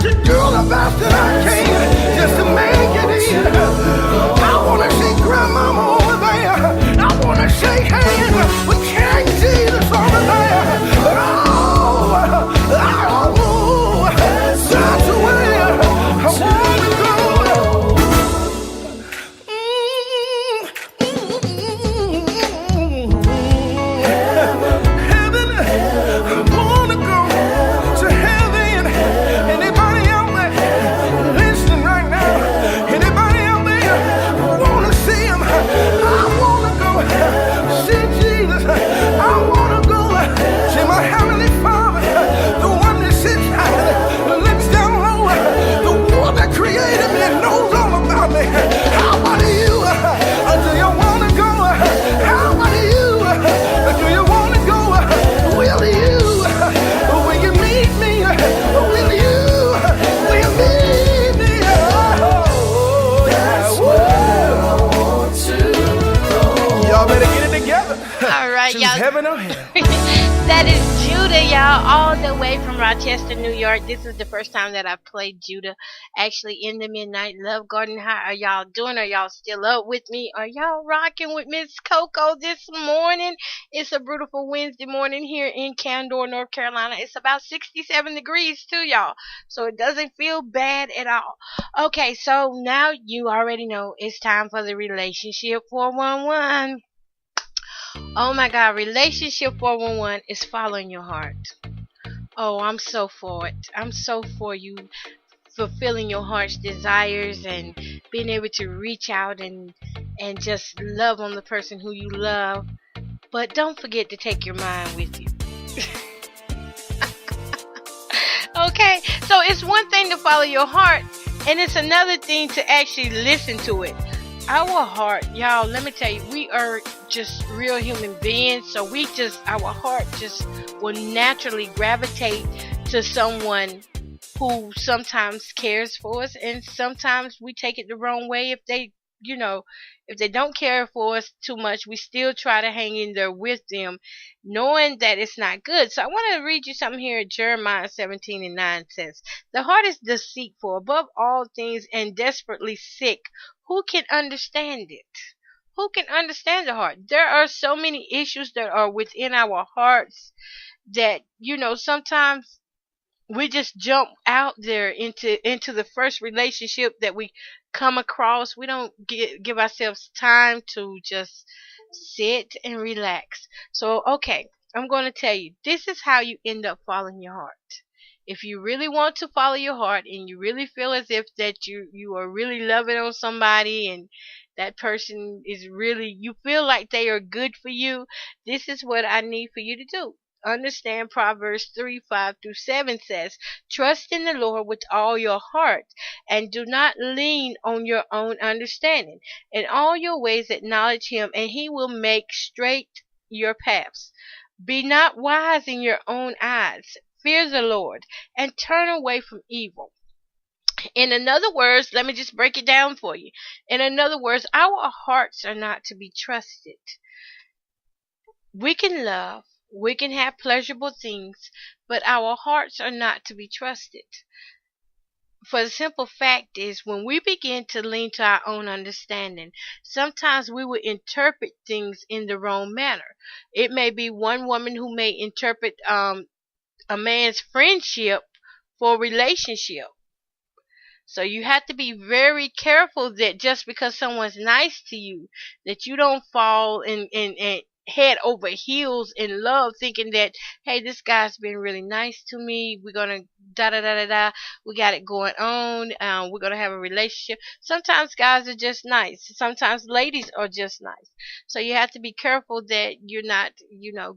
to do the best that I can just to make it in. I want to see Grandmama over there. I want to shake hands with King Jesus over there. Oh, that's the way I want to go. Heaven or hell. That is Judah, y'all, all the way from Rochester, New York. This is the first time that I've played Judah actually in the Midnight Love Garden. How are y'all doing? Are y'all still up with me? Are y'all rocking with Miss Coco this morning? It's a beautiful Wednesday morning here in Candor, North Carolina. It's about 67 degrees too, y'all. So it doesn't feel bad at all. Okay, so now you already know it's time for the Relationship 411. Oh my God, Relationship 411 is following your heart. Oh, I'm so for it. I'm so for you fulfilling your heart's desires and being able to reach out and just love on the person who you love. But don't forget to take your mind with you. Okay, so it's one thing to follow your heart, and it's another thing to actually listen to it. Our heart, y'all, let me tell you, we are just real human beings, so our heart just will naturally gravitate to someone who sometimes cares for us, and sometimes we take it the wrong way. If they don't care for us too much, we still try to hang in there with them, knowing that it's not good. So I want to read you something here. Jeremiah 17:9 says, "The heart is deceitful above all things and desperately sick. Who can understand it?" Who can understand the heart? There are so many issues that are within our hearts that, sometimes we just jump out there into the first relationship that we come across. We don't give ourselves time to just sit and relax. So, okay, I'm going to tell you, this is how you end up following your heart. If you really want to follow your heart and you really feel as if that you are really loving on somebody and that person is really, you feel like they are good for you, this is what I need for you to do. Understand Proverbs 3:5-7 says, "Trust in the Lord with all your heart, and do not lean on your own understanding. In all your ways acknowledge him, and he will make straight your paths. Be not wise in your own eyes. Fear the Lord, and turn away from evil." In other words, let me just break it down for you. In other words, our hearts are not to be trusted. We can love, we can have pleasurable things, but our hearts are not to be trusted. For the simple fact is, when we begin to lean to our own understanding, sometimes we will interpret things in the wrong manner. It may be one woman who may interpret a man's friendship for relationship. So you have to be very careful that just because someone's nice to you, that you don't fall in head over heels in love, thinking that, hey, this guy's been really nice to me. We're gonna da da da da da. We got it going on. We're gonna have a relationship. Sometimes guys are just nice. Sometimes ladies are just nice. So you have to be careful that you're not,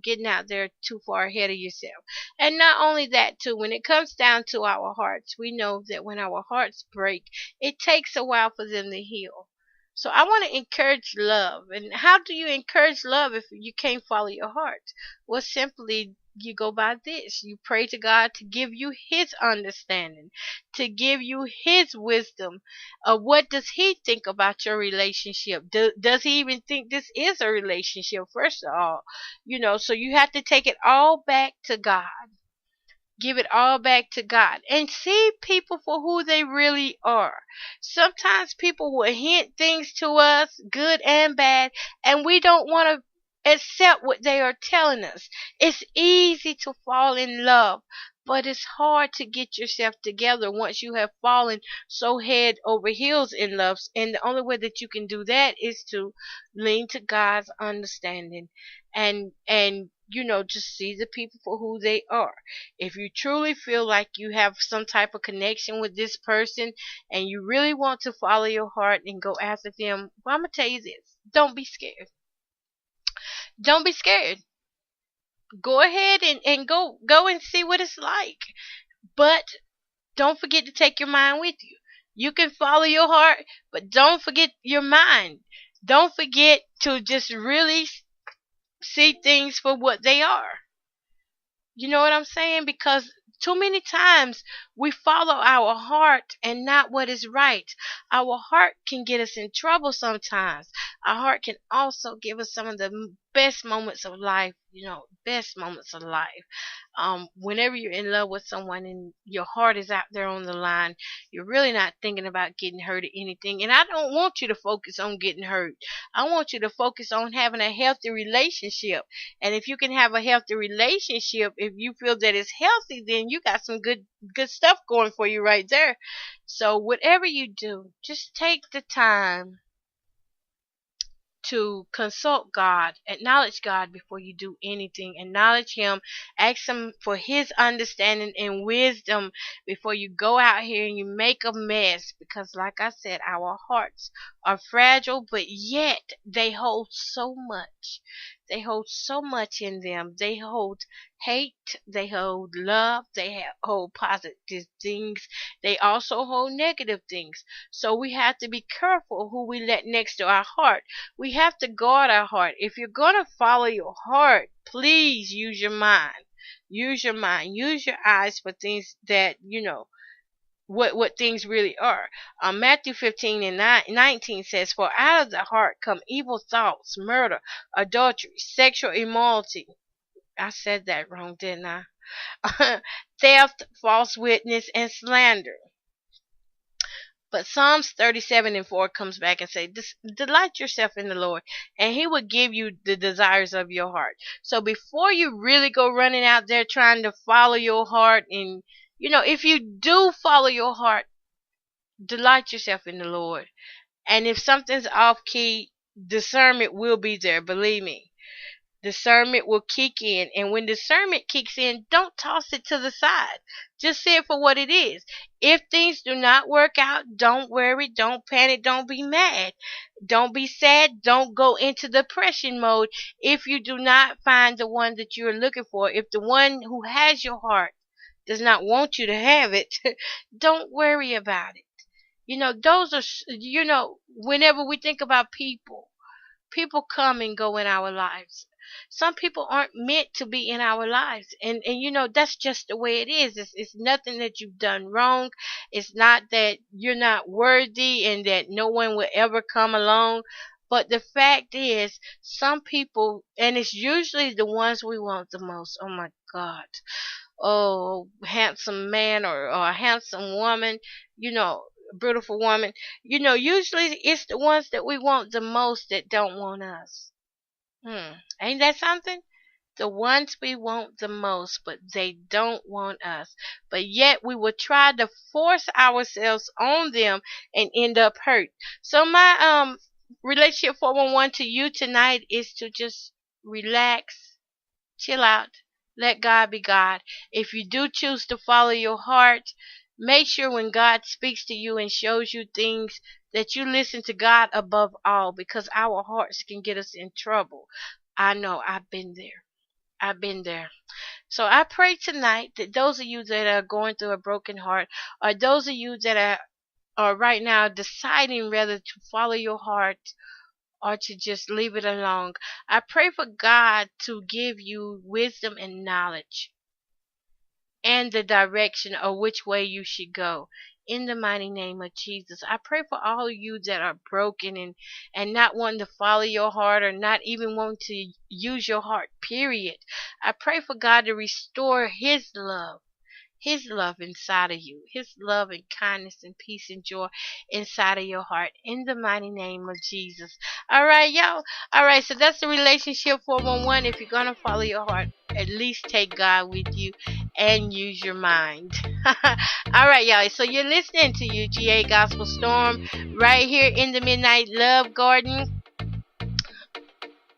getting out there too far ahead of yourself. And not only that, too, when it comes down to our hearts, we know that when our hearts break, it takes a while for them to heal. So I want to encourage love. And how do you encourage love if you can't follow your heart? Well, simply you go by this. You pray to God to give you his understanding, to give you his wisdom. What does he think about your relationship? Does he even think this is a relationship, first of all? So you have to take it all back to God. Give it all back to God and see people for who they really are. Sometimes people will hint things to us, good and bad, and we don't want to accept what they are telling us. It's easy to fall in love, but it's hard to get yourself together once you have fallen so head over heels in love. And the only way that you can do that is to lean to God's understanding and just see the people for who they are. If you truly feel like you have some type of connection with this person and you really want to follow your heart and go after them, well, I'm going to tell you this. Don't be scared. Don't be scared. Go ahead and go and see what it's like. But don't forget to take your mind with you. You can follow your heart, but don't forget your mind. Don't forget to just really see things for what they are. You know what I'm saying? Because too many times we follow our heart and not what is right. Our heart can get us in trouble sometimes. Our heart can also give us some of the best moments of life, best moments of life. Whenever you're in love with someone and your heart is out there on the line, you're really not thinking about getting hurt or anything. And I don't want you to focus on getting hurt. I want you to focus on having a healthy relationship. And if you can have a healthy relationship, if you feel that it's healthy, then you got some good stuff going for you right there. So whatever you do, just take the time to consult God, acknowledge God before you do anything. Acknowledge Him, ask Him for His understanding and wisdom before you go out here and you make a mess. Because, like I said, our hearts are fragile, but yet they hold so much. They hold so much in them. They hold hate, they hold love, they hold positive things. They also hold negative things. So we have to be careful who we let next to our heart. We have to guard our heart. If you're going to follow your heart, please use your mind. Use your mind. Use your eyes for things that, what things really are. Matthew 15 and 19 says, "For out of the heart come evil thoughts, murder, adultery, sexual immorality." I said that wrong, didn't I? Theft, false witness, and slander. But Psalms 37 and 4 comes back and says, "Delight yourself in the Lord, and He will give you the desires of your heart." So before you really go running out there trying to follow your heart, and if you do follow your heart, delight yourself in the Lord. And if something's off key, discernment will be there, believe me. Discernment will kick in, and when discernment kicks in, don't toss it to the side. Just see it for what it is. If things do not work out, don't worry, don't panic, don't be mad, don't be sad, don't go into depression mode. If you do not find the one that you're looking for, if the one who has your heart does not want you to have it, don't worry about it. Those are, whenever we think about people, people come and go in our lives. Some people aren't meant to be in our lives, and that's just the way it is. It's nothing that you've done wrong. It's not that you're not worthy and that no one will ever come along. But the fact is, some people, and it's usually the ones we want the most. Oh my God. Oh, handsome man or a handsome woman, beautiful woman. Usually it's the ones that we want the most that don't want us. Ain't that something? The ones we want the most, but they don't want us. But yet we will try to force ourselves on them and end up hurt. So my relationship 411 to you tonight is to just relax, chill out, let God be God. If you do choose to follow your heart, make sure when God speaks to you and shows you things that you listen to God above all, because our hearts can get us in trouble. I know, I've been there. I've been there. So I pray tonight that those of you that are going through a broken heart, or those of you that are right now deciding whether to follow your heart or to just leave it alone, I pray for God to give you wisdom and knowledge and the direction of which way you should go. In the mighty name of Jesus, I pray for all of you that are broken and not wanting to follow your heart, or not even wanting to use your heart, period. I pray for God to restore His love His love inside of you, His love and kindness and peace and joy inside of your heart, in the mighty name of Jesus. All right, y'all. All right, so that's the relationship 411. If you're going to follow your heart, at least take God with you and use your mind. All right, y'all. So you're listening to UGA Gospel Storm right here in the Midnight Love Garden.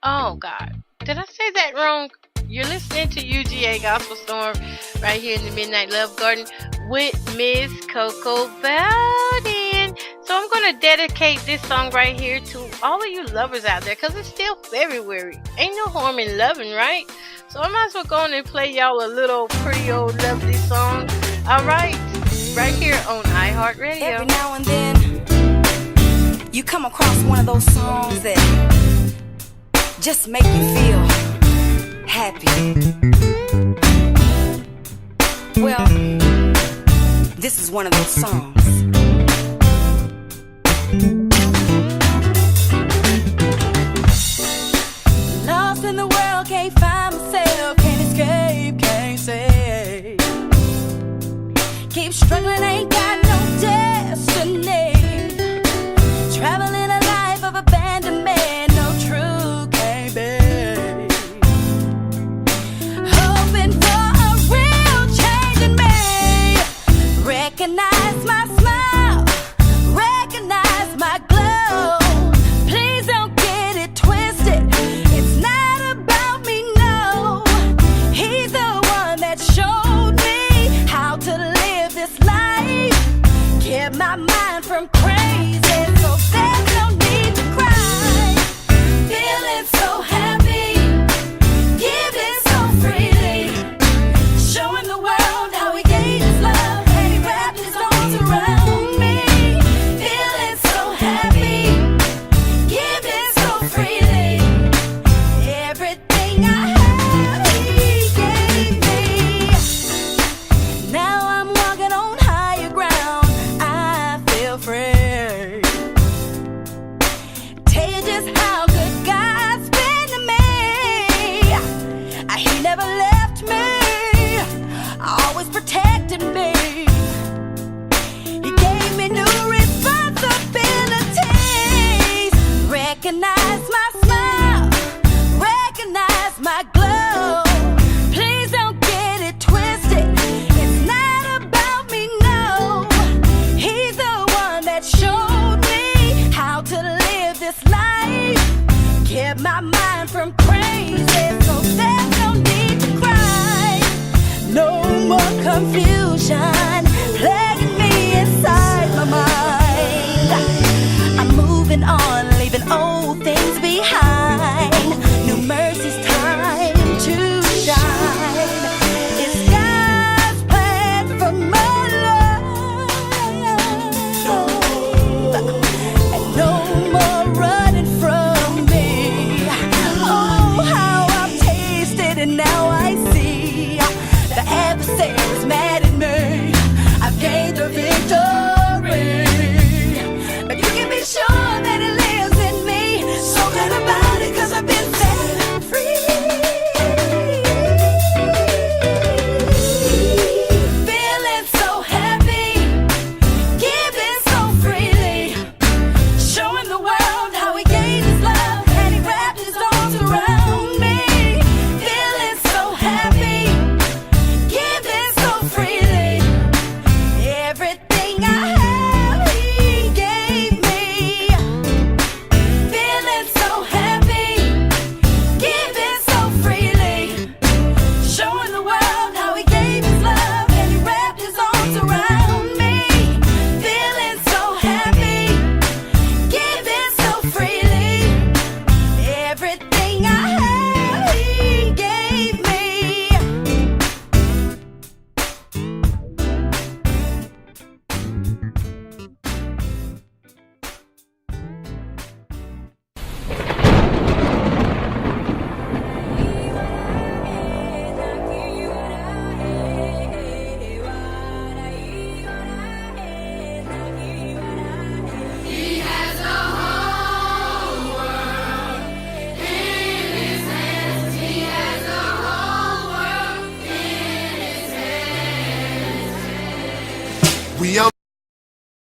Oh, God. Did I say that wrong? You're listening to UGA Gospel Storm right here in the Midnight Love Garden with Miss Coco Bowden. So I'm going to dedicate this song right here to all of you lovers out there, because it's still February. Ain't no harm in loving, right? So I might as well go on and play y'all a little pretty old lovely song. All right? Right here on iHeartRadio. Every now and then, you come across one of those songs that just make you feel happy. Well, this is one of those songs. Lost in the world, can't find myself, can't escape, can't say. Keep struggling, ain't got no destiny. Traveling a life of abandonment, no true can't be. Hoping for a real change in me. Recognize my smile, recognize my glow. Please don't get it twisted. It's not about me, no. He's the one that showed me how to live this life. Kept my mind from crazy, so there's no need to cry. Feeling so happy, giving so freely, showing the world how he gave his love and he wrapped his arms around me. Feeling so happy, giving so freely, everything I have he gave me. Now I'm walking on higher ground, I feel free. Tell you just how good God's been to me. He never left me, always protected me. He gave me new responsibilities. Recognize my smile, recognize my glow. Please don't get it twisted. It's not about me, no. He's the one that showed me how to live this life. Kept my mind from crazy, so there's no need to cry. No more confusion.